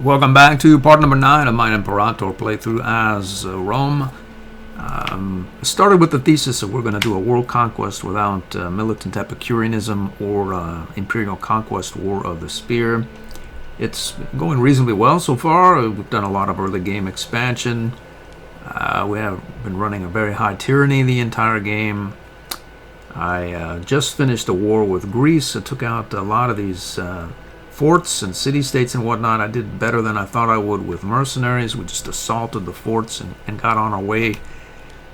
Welcome back to part number 9 of my Imperator playthrough as Rome. I started with the thesis that we're going to do a world conquest without militant Epicureanism or Imperial Conquest War of the Spear. It's going reasonably well so far. We've done a lot of early game expansion. We have been running a very high tyranny the entire game. I just finished a war with Greece. I took out a lot of these forts and city-states and whatnot. I did better than I thought I would with mercenaries. We just assaulted the forts and got on our way.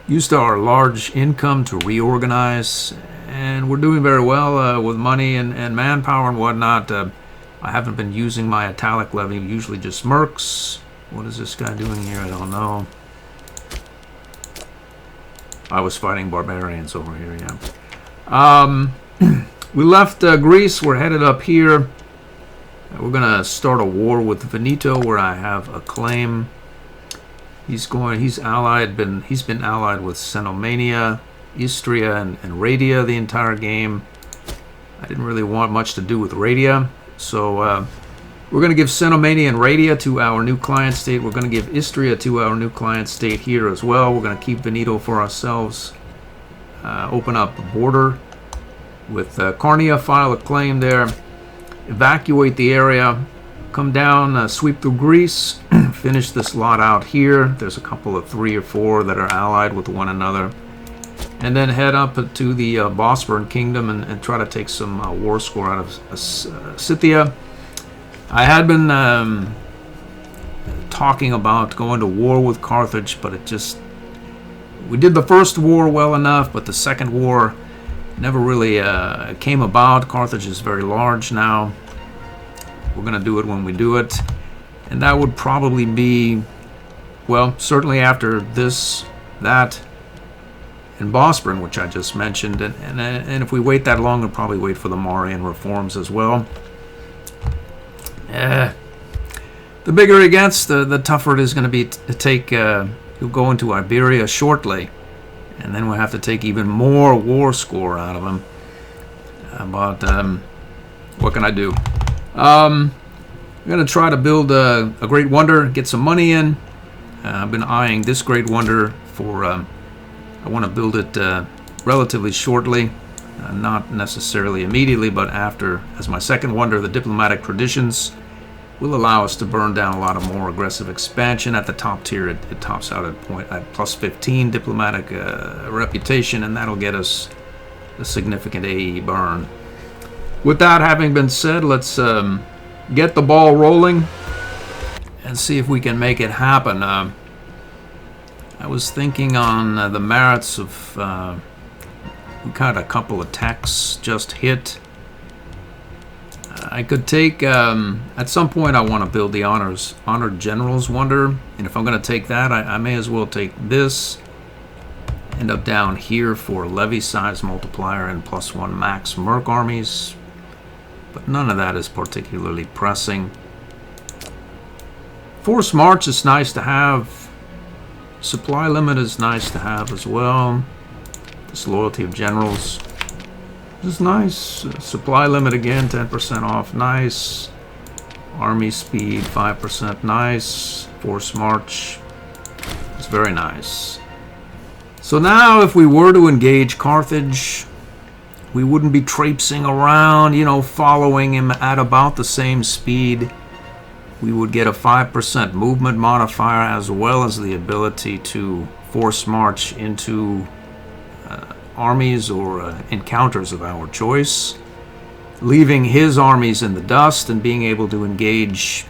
Used our large income to reorganize, and we're doing very well with money and manpower and whatnot. I haven't been using my italic levy, usually just mercs. What is this guy doing here? I don't know. I was fighting barbarians over here, yeah. We left Greece. We're headed up here. We're gonna start a war with Veneto, where I have a claim. He's been allied with Cenomania, Istria, and Radia the entire game. I didn't really want much to do with Radia, so we're gonna give Cenomania and Radia to our new client state. We're gonna give Istria to our new client state here as well. We're gonna keep Veneto for ourselves. Open up a border with Carnia, file a claim there. Evacuate the area, come down, sweep through Greece, finish this lot out here. There's a couple of 3 or 4 that are allied with one another. And then head up to the Bosporan Kingdom and try to take some war score out of Scythia. I had been talking about going to war with Carthage, but we did the first war well enough, but the second war never really came about. Carthage is very large now. We're going to do it when we do it. And that would probably be, well, certainly after this, that, and Bosporan, which I just mentioned. And if we wait that long, we'll probably wait for the Marian reforms as well. The bigger it gets, the tougher it is going to be to take, you'll go into Iberia shortly. And then we'll have to take even more war score out of them. But what can I do? I'm going to try to build a Great Wonder, get some money in. I've been eyeing this Great Wonder for... I want to build it relatively shortly. Not necessarily immediately, but after, as my second wonder, the diplomatic traditions will allow us to burn down a lot of more aggressive expansion. At the top tier, it tops out at plus 15 diplomatic reputation, and that'll get us a significant AE burn. With that having been said, let's get the ball rolling and see if we can make it happen. I was thinking on the merits of we got a couple of techs just hit. I could take, at some point I want to build the Honored General's Wonder, and if I'm going to take that, I may as well take this, end up down here for levy size multiplier and +1 max merc armies, but none of that is particularly pressing. Force March is nice to have, supply limit is nice to have as well, disloyalty of generals is nice. Supply limit again, 10% off, nice. Army speed, 5%, nice. Force march, it's very nice. So now if we were to engage Carthage, we wouldn't be traipsing around, following him at about the same speed. We would get a 5% movement modifier as well as the ability to force march into armies or encounters of our choice, leaving his armies in the dust and being able to engage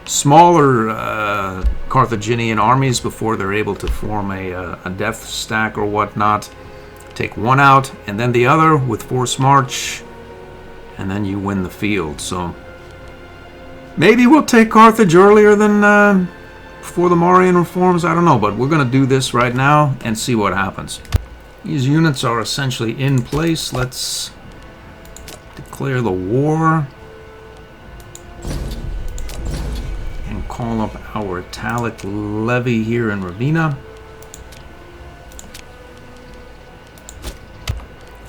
smaller Carthaginian armies before they're able to form a death stack or whatnot. Take one out and then the other with force march, and then you win the field. So maybe we'll take Carthage earlier than before the Marian reforms, I don't know, but we're going to do this right now and see what happens. These units are essentially in place. Let's declare the war and call up our italic levy here in Ravenna.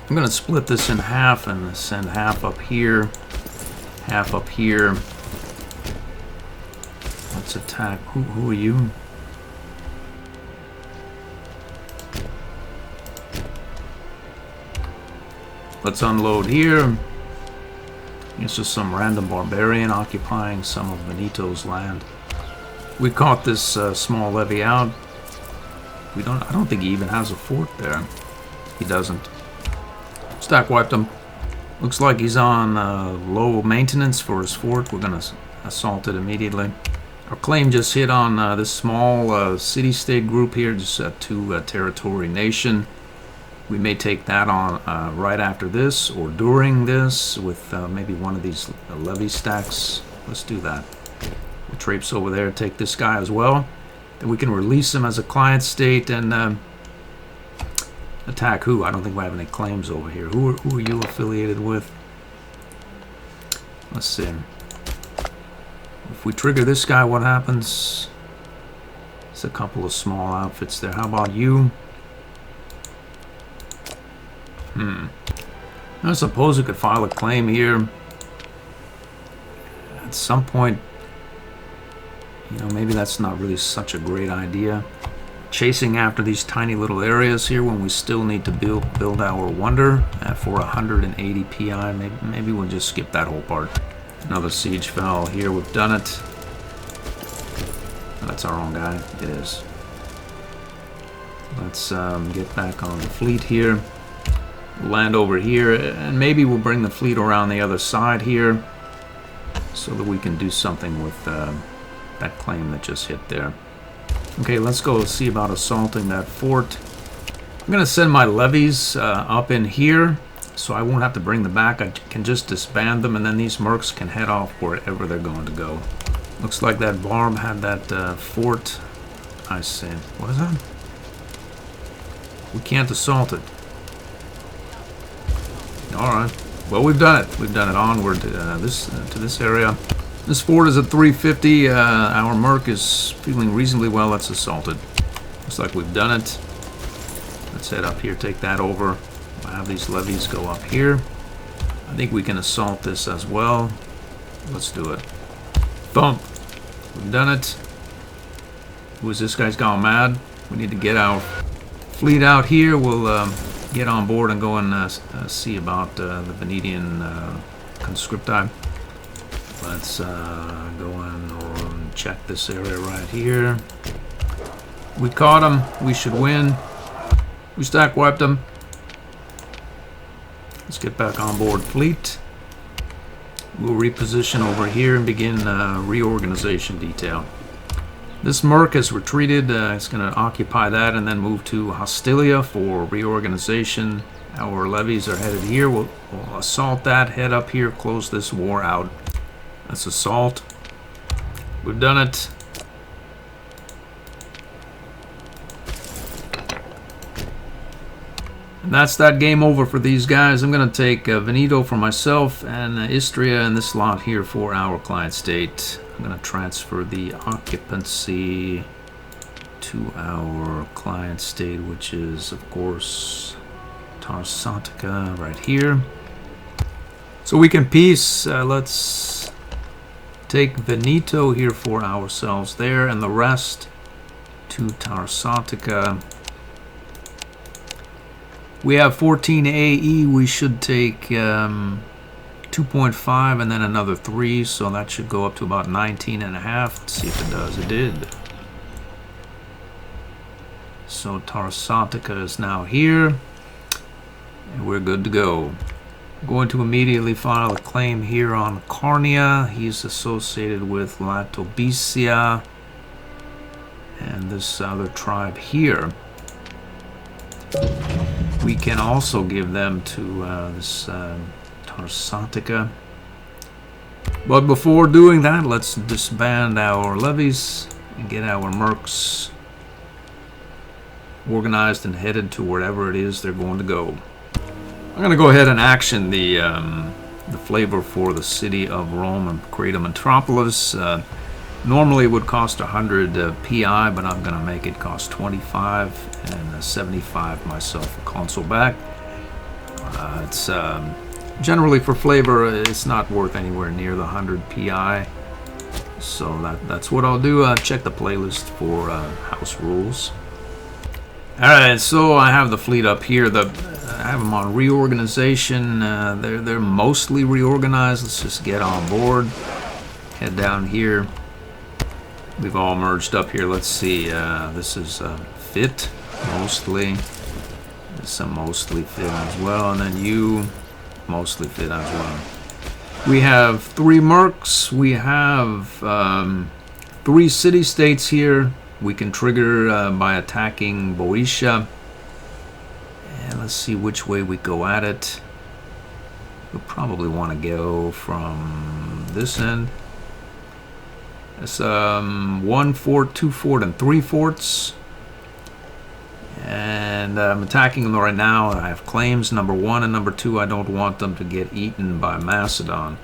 I'm going to split this in half and send half up here, half up here. Let's attack. Who are you? Let's unload here. It's just some random barbarian occupying some of Benito's land. We caught this small levy out. I don't think he even has a fort there. He doesn't. Stack wiped him. Looks like he's on low maintenance for his fort. We're gonna assault it immediately. Our claim just hit on this small city-state group here, just to territory nation. We may take that on right after this or during this with maybe one of these levy stacks. Let's do that. We'll traipse over there, take this guy as well. Then we can release him as a client state and attack who? I don't think we have any claims over here. Who are you affiliated with? Let's see. If we trigger this guy, what happens? It's a couple of small outfits there. How about you? I suppose we could file a claim here. At some point, you know, maybe that's not really such a great idea. Chasing after these tiny little areas here when we still need to build our wonder for 180 PI. Maybe we'll just skip that whole part. Another siege fell here. We've done it. That's our own guy. It is. Let's get back on the fleet here. Land over here, and maybe we'll bring the fleet around the other side here so that we can do something with that claim that just hit there. Okay, let's go see about assaulting that fort. I'm gonna send my levies up in here so I won't have to bring them back. I can just disband them, and then these mercs can head off wherever they're going to go. Looks like that Barb had that fort. I see. What is that? We can't assault it. Alright, well, we've done it. We've done it onward to this area. This fort is at 350. Our merc is feeling reasonably well. Let's assault it. Looks like we've done it. Let's head up here, take that over. We'll have these levies go up here. I think we can assault this as well. Let's do it. Thump. We've done it. Who is this guy's gone mad? We need to get our fleet out here. We'll get on board and go and see about the Venetian conscripti. Let's go and check this area right here. We caught him. We should win. We stack wiped him. Let's get back on board fleet. We'll reposition over here and begin reorganization detail. This merc has retreated. It's going to occupy that and then move to Hostilia for reorganization. Our levies are headed here. We'll assault that, head up here, close this war out. Let's assault. We've done it. And that's that game over for these guys. I'm going to take Veneto for myself and Istria and this lot here for our client state. I'm going to transfer the occupancy to our client state, which is, of course, Tarsatica right here. So we can peace. Let's take Veneto here for ourselves there, and the rest to Tarsatica. We have 14 AE. We should take 2.5 and then another 3, so that should go up to about 19.5. Let's see if it does. It did. So Tarsatica is now here, and we're good to go. I'm going to immediately file a claim here on Carnia. He's associated with Latobicia and this other tribe here. We can also give them to this Tarsatica. But before doing that, let's disband our levies and get our mercs organized and headed to wherever it is they're going to go. I'm going to go ahead and action the flavor for the city of Rome and create a metropolis. Normally it would cost 100 PI, but I'm going to make it cost 25 and 75 myself for console back. It's generally for flavor, it's not worth anywhere near the 100 PI. So that's what I'll do. Check the playlist for house rules. Alright, so I have the fleet up here. I have them on reorganization. They're mostly reorganized. Let's just get on board. Head down here. We've all merged up here. Let's see. This is fit, mostly. There's some mostly fit as well. And then you, mostly fit as well. We have 3 mercs. We have 3 city-states here. We can trigger by attacking Boeotia. And let's see which way we go at it. We'll probably want to go from this end. It's 1 fort, 2 fort, and 3 forts. And I'm attacking them right now. I have claims, number 1 and number 2. I don't want them to get eaten by Macedon.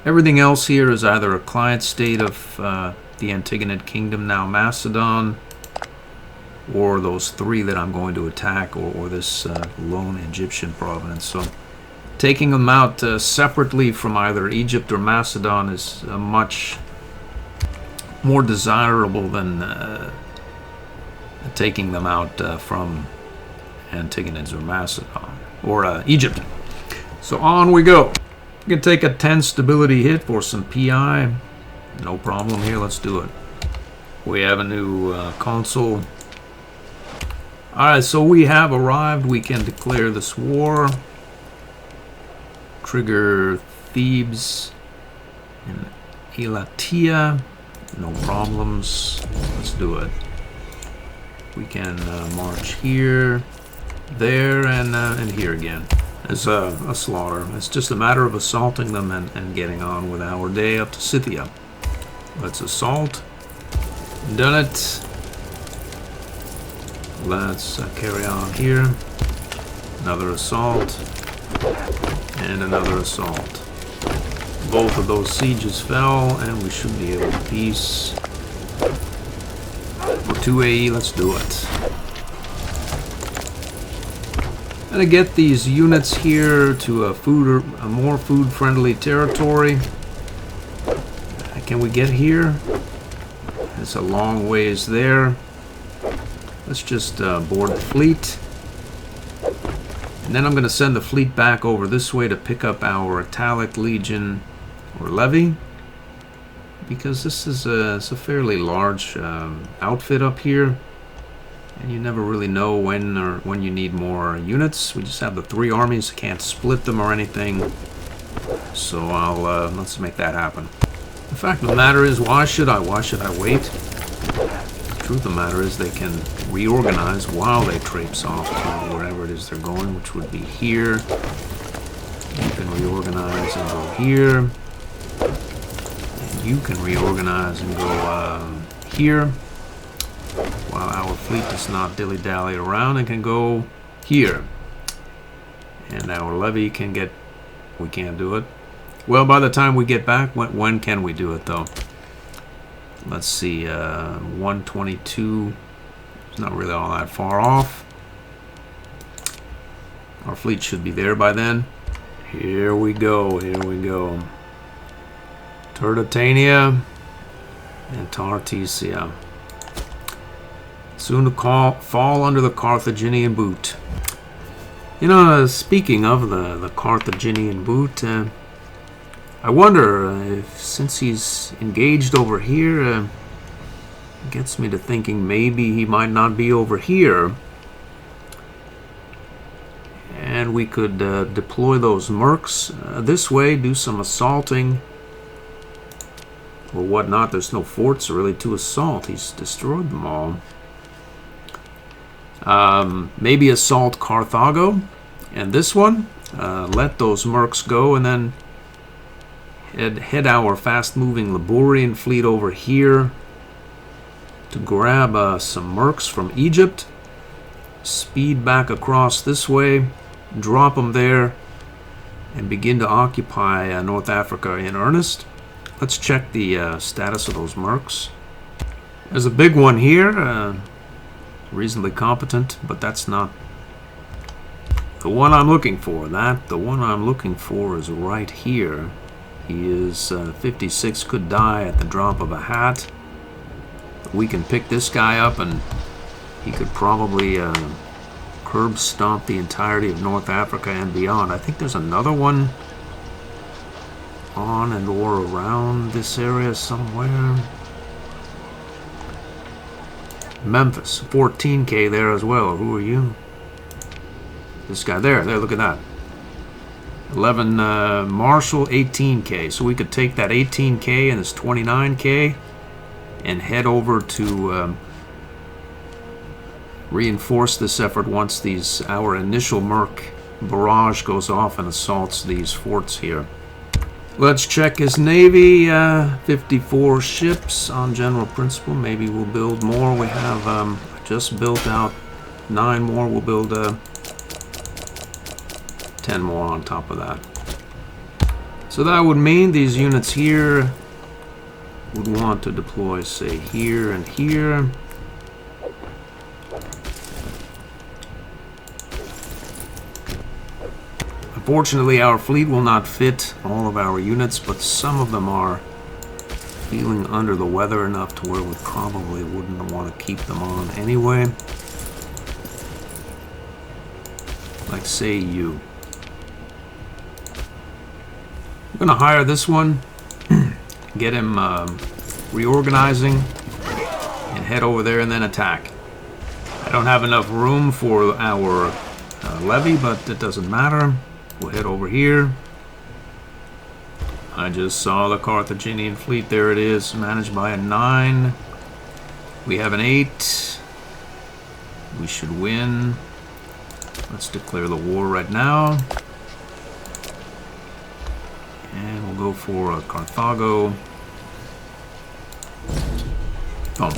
Everything else here is either a client state of the Antigonid Kingdom, now Macedon, or those 3 that I'm going to attack, or this lone Egyptian province. So taking them out separately from either Egypt or Macedon is much more desirable than taking them out from Antigonids or Macedon or Egypt. So on we go. You can take a 10 stability hit for some PI. No problem here. Let's do it. We have a new consul. Alright, so we have arrived. We can declare this war. Trigger Thebes and Elatia. No problems. Let's do it. We can march here, there, and here again. It's a slaughter. It's just a matter of assaulting them and getting on with our day up to Scythia. Let's assault. Done it. Let's carry on here. Another assault. And another assault. Both of those sieges fell, and we should be able to peace. For 2 AE, let's do it. And to get these units here to a more food-friendly territory. Can we get here? It's a long ways there. Let's just board the fleet. And then I'm going to send the fleet back over this way to pick up our Italic Legion or Levy. Because this is it's a fairly large outfit up here. And you never really know when you need more units. We just have the 3 armies, can't split them or anything. So let's make that happen. The fact of the matter is, why should I wait? The truth of the matter is they can reorganize while they traipse off to wherever it is they're going, which would be here. You can reorganize and go here. And you can reorganize and go here. While our fleet does not dilly-dally around and can go here. And our levy can get... We can't do it. Well, by the time we get back, when can we do it, though? Let's see, 122. It's not really all that far off. Our fleet should be there by then. Here we go, here we go. Turdetania and Tartesia. Soon to fall under the Carthaginian boot. You know, speaking of the Carthaginian boot, I wonder if, since he's engaged over here, gets me to thinking maybe he might not be over here. And we could deploy those mercs this way, do some assaulting or whatnot. There's no forts really to assault. He's destroyed them all. Maybe assault Carthago, and this one, let those mercs go, and then head our fast-moving Liburian fleet over here to grab some mercs from Egypt, speed back across this way, drop them there, and begin to occupy North Africa in earnest. Let's check the status of those mercs. There's a big one here. Reasonably competent, but that's not the one I'm looking for. The one I'm looking for is right here. He is 56, could die at the drop of a hat. We can pick this guy up and he could probably curb stomp the entirety of North Africa and beyond. I think there's another one on and or around this area somewhere. Memphis, 14k there as well. Who are you? This guy there, look at that. 11 Marshall, 18k. So we could take that 18k and this 29k and head over to reinforce this effort once our initial Merc barrage goes off and assaults these forts here. Let's check his navy. 54 ships on general principle. Maybe we'll build more. We have just built out 9 more. We'll build 10 more on top of that. So that would mean these units here would want to deploy, say, here and here. Unfortunately, our fleet will not fit all of our units, but some of them are feeling under the weather enough to where we probably wouldn't want to keep them on anyway. Like, say, you. I'm going to hire this one, get him reorganizing, and head over there and then attack. I don't have enough room for our levy, but it doesn't matter. We'll head over here. I just saw the Carthaginian fleet. There it is, managed by a 9. We have an 8. We should win. Let's declare the war right now. And we'll go for Carthago. Boom.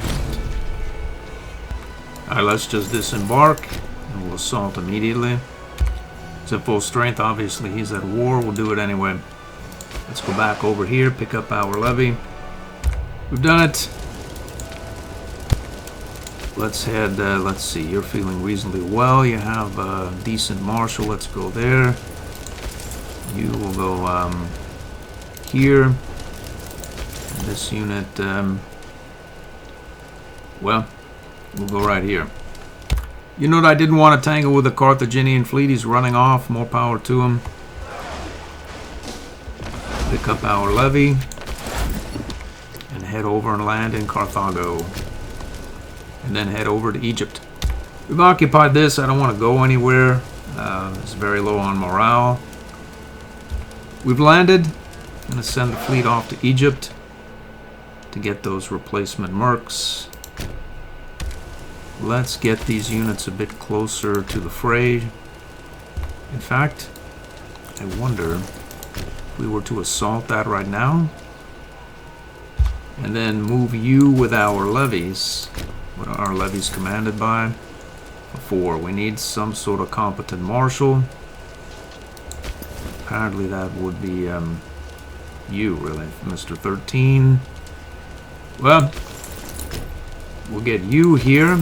Alright, let's just disembark and we'll assault immediately. He's at full strength, obviously he's at war, we'll do it anyway. Let's go back over here, pick up our levy. We've done it. Let's head, let's see, you're feeling reasonably well. You have a decent marshal, let's go there. You will go here. And this unit, well, we'll go right here. You know what, I didn't want to tangle with the Carthaginian fleet. He's running off. More power to him. Pick up our levy and head over and land in Carthago. And then head over to Egypt. We've occupied this. I don't want to go anywhere. It's very low on morale. We've landed. I'm going to send the fleet off to Egypt to get those replacement mercs. Let's get these units a bit closer to the fray. In fact, I wonder if we were to assault that right now and then move you with our levies. What are our levies commanded by? 4. We need some sort of competent marshal. Apparently that would be you, really, Mr. 13. Well, we'll get you here.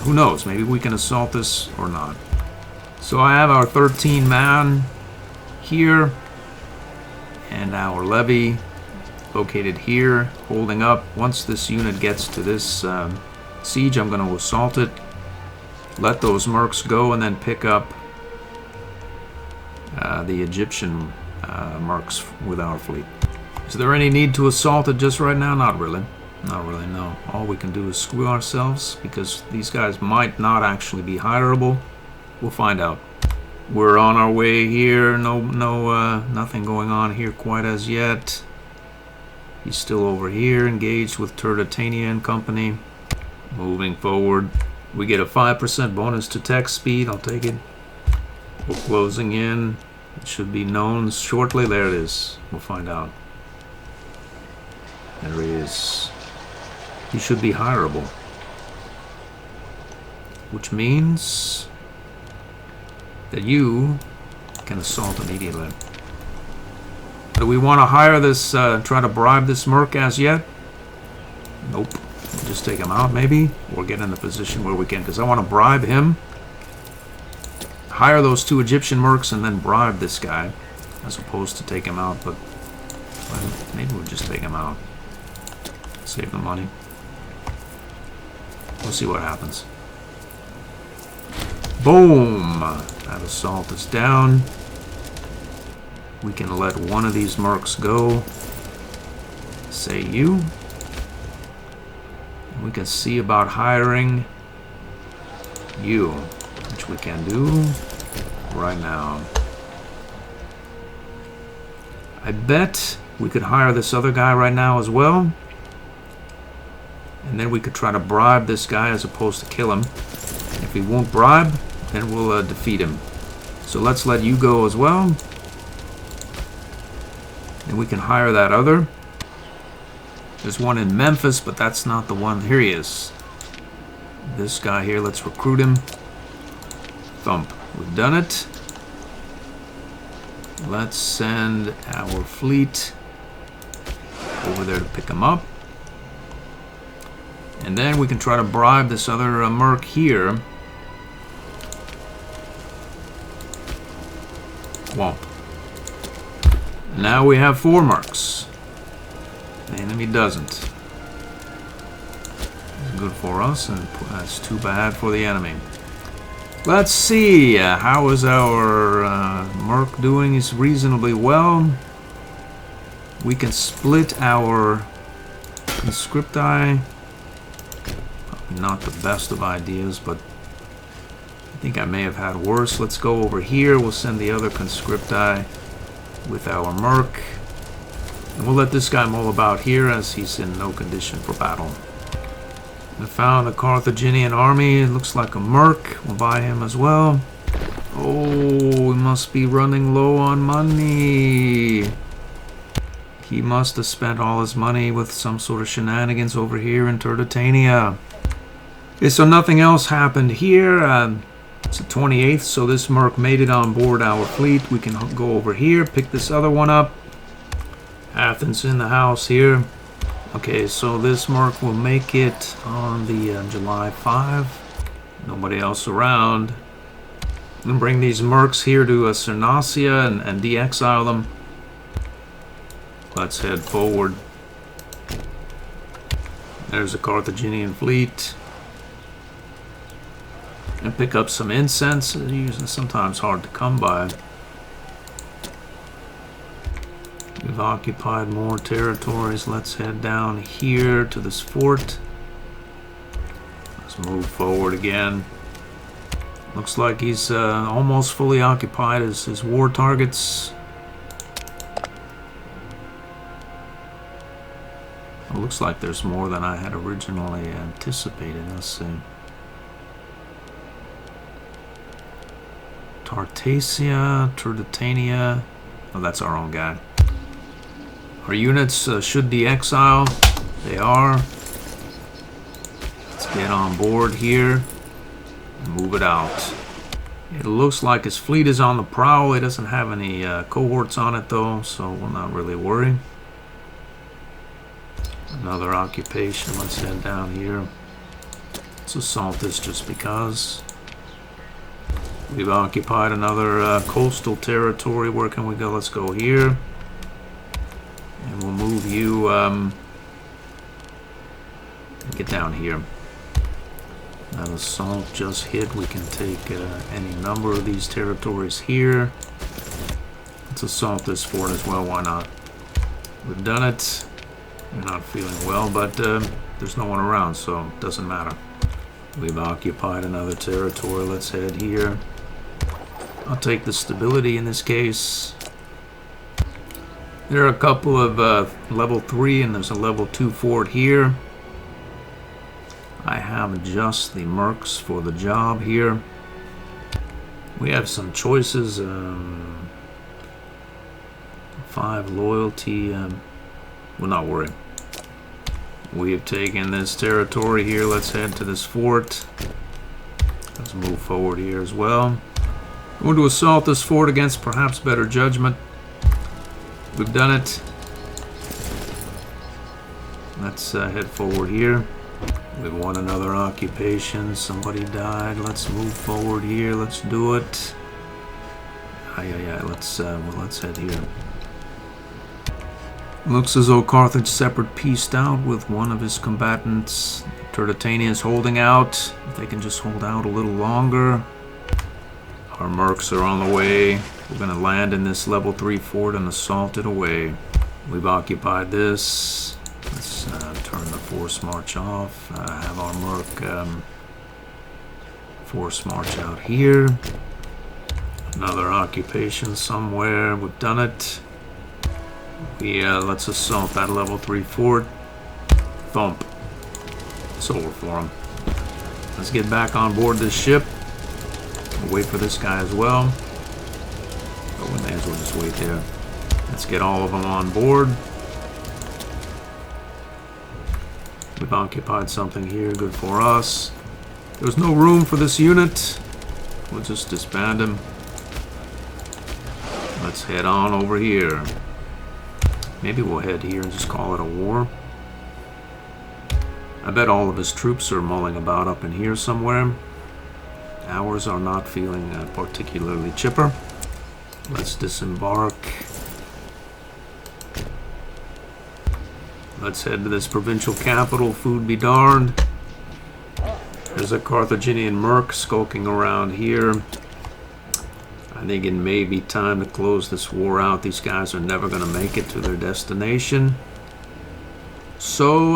Who knows, maybe we can assault this or not. So I have our 13 man here and our levy located here, holding up. Once this unit gets to this siege, I'm going to assault it, let those mercs go, and then pick up the Egyptian mercs with our fleet. Is there any need to assault it just right now? Not really. Not really, no. All we can do is screw ourselves because these guys might not actually be hireable. We'll find out. We're on our way here. Nothing going on here quite as yet. He's still over here, engaged with Turdetania and company. Moving forward. We get a 5% bonus to text speed. I'll take it. We're closing in. It should be known shortly. There it is. We'll find out. There he is. He should be hireable. Which means that you can assault immediately. Do we want to hire this, try to bribe this merc as yet? Nope. We'll just take him out maybe, or get in a position where we can, because I want to bribe him. Hire those 2 Egyptian mercs and then bribe this guy. as opposed to take him out, but well, maybe we'll just take him out. Save the money. We'll see what happens. Boom! That assault is down. We can let one of these mercs go. Say you. And we can see about hiring you, which we can do right now. I bet we could hire this other guy right now as well. And then we could try to bribe this guy as opposed to kill him. If he won't bribe, then we'll defeat him. So let's let you go as well. And we can hire that other. There's one in Memphis, but that's not the one. Here he is. This guy here, let's recruit him. Thump. We've done it. Let's send our fleet over there to pick him up. And then we can try to bribe this other merc here. Womp. Now we have 4 mercs. The enemy doesn't. It's good for us, and that's too bad for the enemy. Let's see. How is our merc doing? Is reasonably well. We can split our conscripti. Probably not the best of ideas, but I think I may have had worse. Let's go over here. We'll send the other conscripti with our merc. And we'll let this guy mull about here as he's in no condition for battle. I found a Carthaginian army. It looks like a merc. We'll buy him as well. Oh, we must be running low on money. He must have spent all his money with some sort of shenanigans over here in Turdetania. Okay, so nothing else happened here. It's the 28th, so this merc made it on board our fleet. We can go over here, pick this other one up. Athens in the house here. Okay, so this merc will make it on the July 5. Nobody else around. We'll bring these mercs here to Cernacia and de-exile them. Let's head forward. There's a Carthaginian fleet. And pick up some incense. It's sometimes hard to come by. We've occupied more territories. Let's head down here to this fort. Let's move forward again. Looks like he's almost fully occupied his war targets. It looks like there's more than I had originally anticipated. Let's see. Tartasia, Turdetania. Oh, that's our own guy. Our units should de-exile. They are. Let's get on board here and move it out. It looks like his fleet is on the prowl. He doesn't have any cohorts on it though, so we'll not really worry. Another occupation. Let's head down here. Let's assault this just because. We've occupied another coastal territory. Where can we go? Let's go here. And we'll move you, get down here. That assault just hit. We can take any number of these territories here. Let's assault this fort as well, why not? We've done it. We're not feeling well, but there's no one around, so it doesn't matter. We've occupied another territory. Let's head here. I'll take the stability in this case. There are a couple of level 3 and there's a level 2 fort here. I have just the mercs for the job here. We have some choices. 5 loyalty. We'll not worry. We have taken this territory here. Let's head to this fort. Let's move forward here as well. We're going to assault this fort against perhaps better judgment. We've done it. Let's head forward here. We've won another occupation. Somebody died. Let's move forward here. Let's do it. Yeah. Let's head here. Looks as though Carthage separate pieced out with one of his combatants. Turdetanians holding out. If they can just hold out a little longer. Our mercs are on the way. We're going to land in this level 3 fort and assault it away. We've occupied this. Let's turn the force march off. Have our merc force march out here. Another occupation somewhere. We've done it. Let's assault that level 3 fort. Thump. It's over for him. Let's get back on board this ship. We'll wait for this guy as well. But we may as well just wait there. Let's get all of them on board. We've occupied something here. Good for us. There's no room for this unit. We'll just disband him. Let's head on over here. Maybe we'll head here and just call it a war. I bet all of his troops are mulling about up in here somewhere. Ours are not feeling particularly chipper. Let's disembark. Let's head to this provincial capital. Food be darned. There's a Carthaginian merc skulking around here. I think it may be time to close this war out. These guys are never going to make it to their destination. So,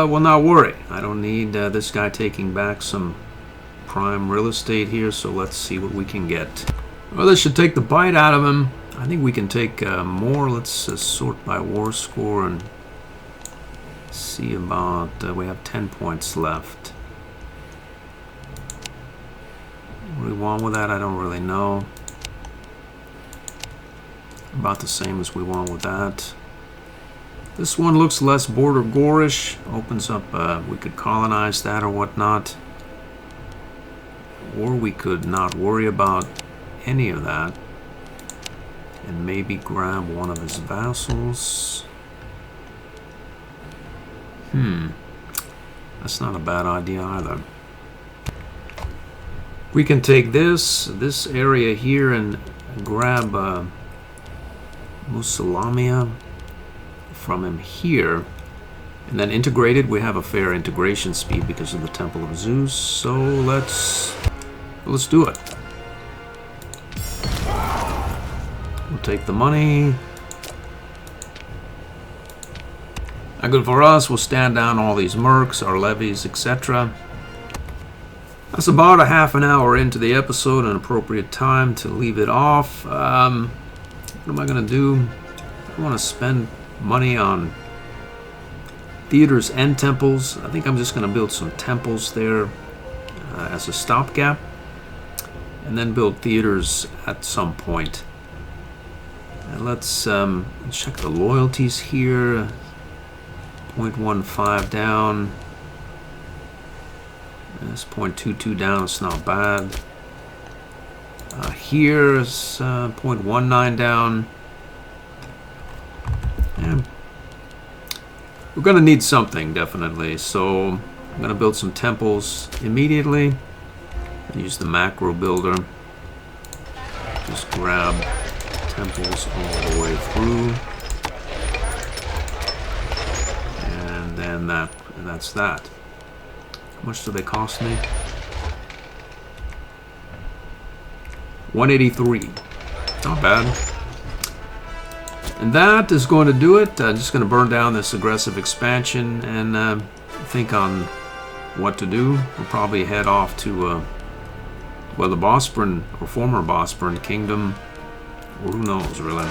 well, not worry. I don't need this guy taking back some prime real estate here, so let's see what we can get. Well, this should take the bite out of him. I think we can take more. Let's sort by war score and see about... we have 10 points left. What do we want with that? I don't really know. About the same as we want with that. This one looks less border gorish. Opens up, we could colonize that or whatnot. Or we could not worry about any of that. And maybe grab one of his vassals. That's not a bad idea either. We can take this area here and grab Musalamia from him here, and then integrated. We have a fair integration speed because of the Temple of Zeus, so let's do it. We'll take the money. Not good for us. We'll stand down all these mercs, our levies, etc. That's about a half an hour into the episode, an appropriate time to leave it off. What am I going to do? I want to spend money on theaters and temples. I think I'm just going to build some temples there as a stopgap, and then build theaters at some point. And let's check the loyalties here. 0.15 down. That's 0.22 down. It's not bad. Here's 0.19 down. Yeah. We're going to need something, definitely. So I'm going to build some temples immediately. Use the macro builder. Just grab temples all the way through. And then that's that. How much do they cost me? 183. Not bad. And that is going to do it. I'm just going to burn down this aggressive expansion and think on what to do. We'll probably head off to well, the Bosporan or former Bosporan kingdom, or who knows really.